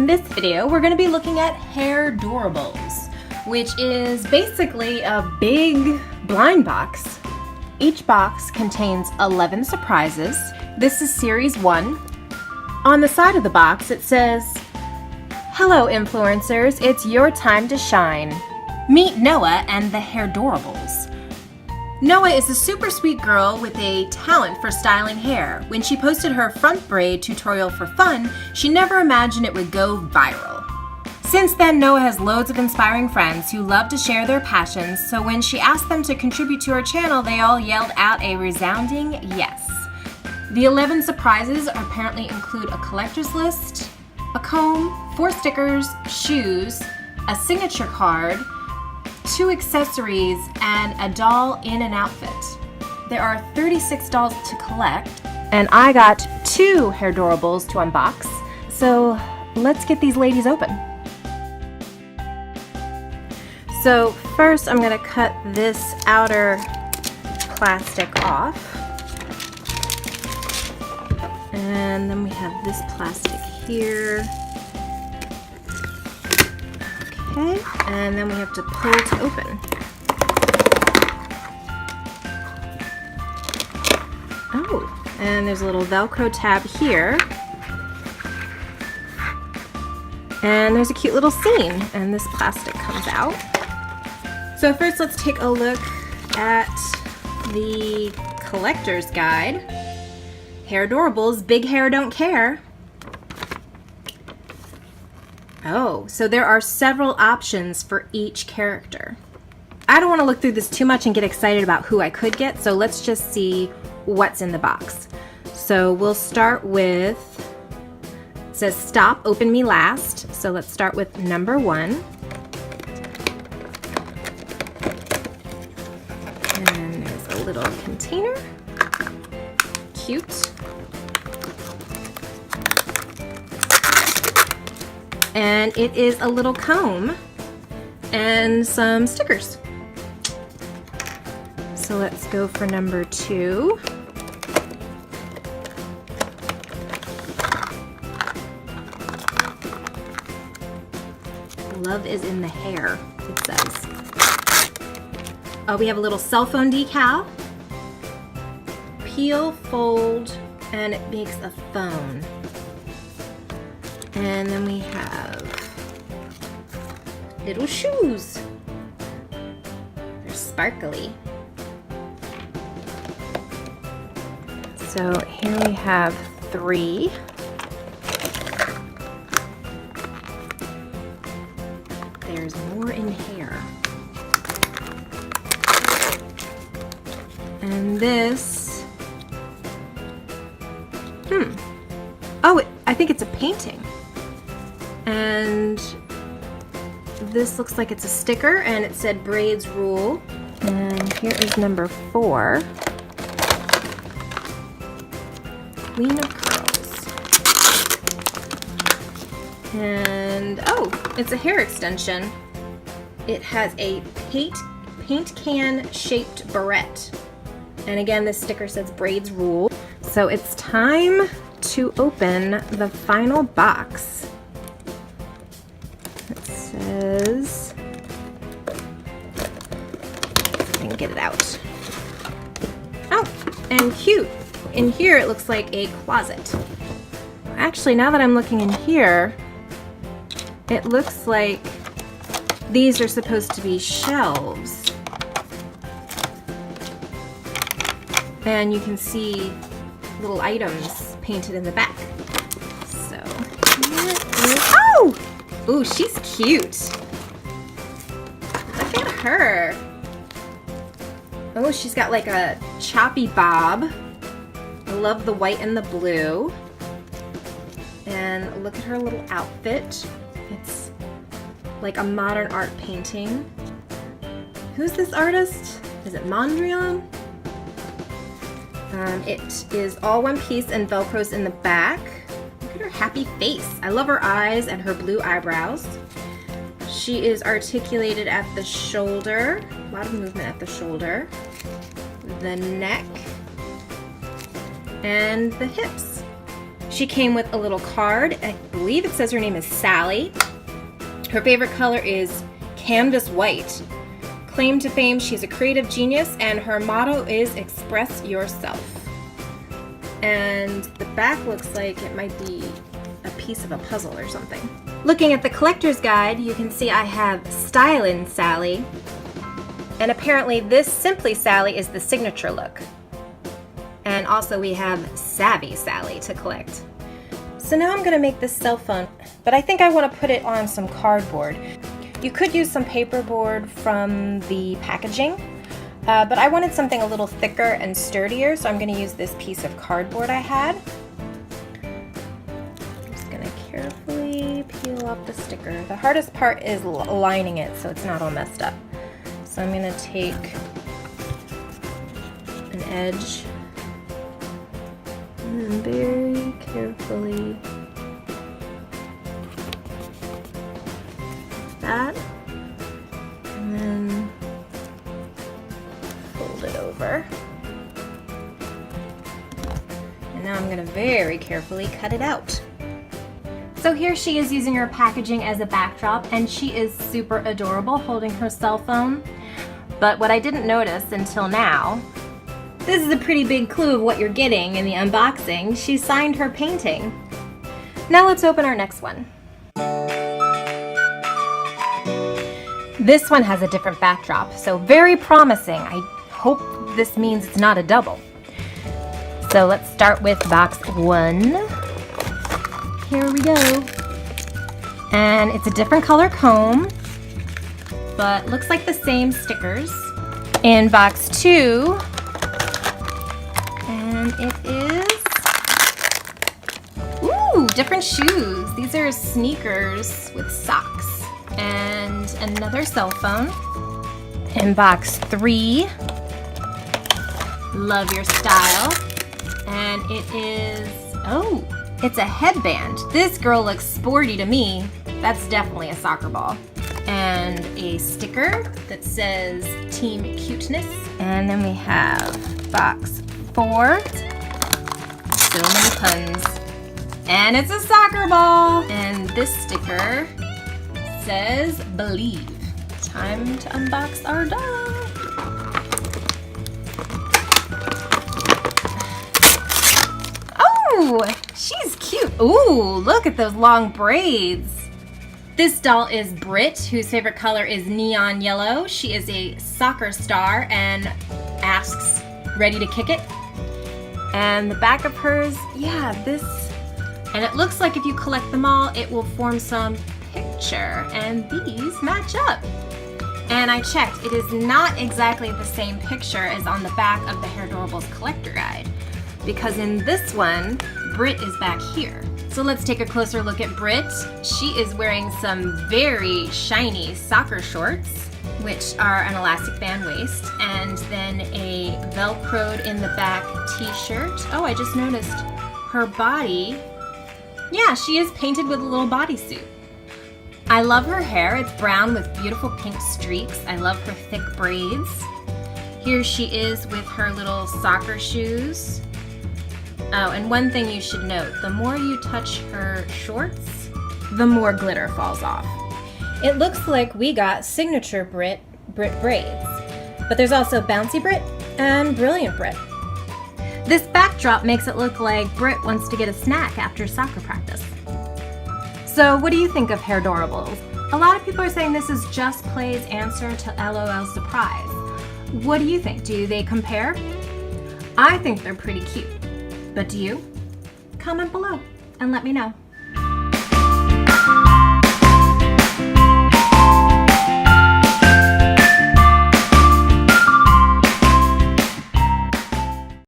this video, we're going to be looking at Hairdorables, which is basically a big blind box. Each box contains 11 surprises. This is Series 1. On the side of the box, it says, "Hello influencers, it's your time to shine. Meet Noah and the Hairdorables." Noah is a super sweet girl with a talent for styling hair. When she posted her front braid tutorial for fun, she never imagined it would go viral. Since then, Noah has loads of inspiring friends who love to share their passions, so when she asked them to contribute to her channel, they all yelled out a resounding yes. The 11 surprises apparently include a collector's list, a comb, 4 stickers, shoes, a signature card, 2 accessories, and a doll in an outfit. There are 36 dolls to collect, and I got 2 Hairdorables to unbox, so let's get these ladies open. So first I'm going to cut this outer plastic off, and then we have this plastic here. Okay, and then we have to pull to open. Oh, and there's a little Velcro tab here. And there's a cute little scene, and this plastic comes out. So first let's take a look at the collector's guide. Hairdorables, big hair don't care. Oh, so there are several options for each character. I don't want to look through this too much and get excited about who I could get, so let's just see what's in the box. So we'll start with, it says stop, open me last. So let's start with number 1. And there's a little container. Cute. And it is a little comb and some stickers. So let's go for number 2. Love is in the hair, it says. Oh, we have a little cell phone decal. Peel, fold, and it makes a phone. And then we have little shoes. They're sparkly. So here we have 3. There's more in here. And this, oh, I think it's a painting. And this looks like it's a sticker, and it said braids rule. And here is number 4. Queen of curls. And oh, it's a hair extension. It has a paint can shaped barrette. And again, this sticker says braids rule. So it's time to open the final box. It says, I can get it out. Oh, and cute. In here it looks like a closet. Actually, now that I'm looking in here, it looks like these are supposed to be shelves. And you can see little items painted in the back. So, oh! Ooh, she's cute. Look at her. Oh, she's got like a choppy bob. I love the white and the blue. And look at her little outfit. It's like a modern art painting. Who's this artist? Is it Mondrian? It is all one piece and Velcro's in the back. Look at her happy face. I love her eyes and her blue eyebrows. She is articulated at the shoulder. A lot of movement at the shoulder. The neck. And the hips. She came with a little card. I believe it says her name is Sally. Her favorite color is canvas white. Claim to fame, she's a creative genius, and her motto is express yourself. And the back looks like it might be a piece of a puzzle or something. Looking at the collector's guide, you can see I have Stylin' Sally, and apparently this Simply Sally is the signature look. And also we have Savvy Sally to collect. So now I'm gonna make this cell phone, but I think I wanna put it on some cardboard. You could use some paperboard from the packaging, but I wanted something a little thicker and sturdier, so I'm gonna use this piece of cardboard I had. I'm just gonna carefully peel off the sticker. The hardest part is lining it so it's not all messed up. So I'm gonna take an edge and then very carefully that, and then fold it over. And now I'm going to very carefully cut it out. So here she is using her packaging as a backdrop, and she is super adorable holding her cell phone. But what I didn't notice until now, this is a pretty big clue of what you're getting in the unboxing. She signed her painting. Now let's open our next one. This one has a different backdrop, so very promising. I hope this means it's not a double. So let's start with box 1. Here we go. And it's a different color comb, but looks like the same stickers. In box 2, and it is, ooh, different shoes. These are sneakers with socks. And another cell phone. In box 3, love your style. And it is, oh, it's a headband. This girl looks sporty to me. That's definitely a soccer ball. And a sticker that says Team Cuteness. And then we have box 4. So many puns. And it's a soccer ball. And this sticker says Believe. Time to unbox our doll. Oh, she's cute. Ooh, look at those long braids. This doll is Britt, whose favorite color is neon yellow. She is a soccer star and asks, ready to kick it? And the back of hers, yeah, this, and it looks like if you collect them all, it will form some picture, and these match up. And I checked, it is not exactly the same picture as on the back of the Hairdorables collector guide, because in this one, Britt is back here. So let's take a closer look at Britt. She is wearing some very shiny soccer shorts, which are an elastic band waist, and then a velcroed in the back t-shirt. Oh, I just noticed her body. Yeah, she is painted with a little bodysuit. I love her hair. It's brown with beautiful pink streaks. I love her thick braids. Here she is with her little soccer shoes. Oh, and one thing you should note, the more you touch her shorts, the more glitter falls off. It looks like we got signature Britt braids, but there's also Bouncy Britt and Brilliant Britt. This backdrop makes it look like Britt wants to get a snack after soccer practice. So what do you think of Hairdorables? A lot of people are saying this is Just Play's answer to LOL Surprise. What do you think? Do they compare? I think they're pretty cute. But do you? Comment below and let me know.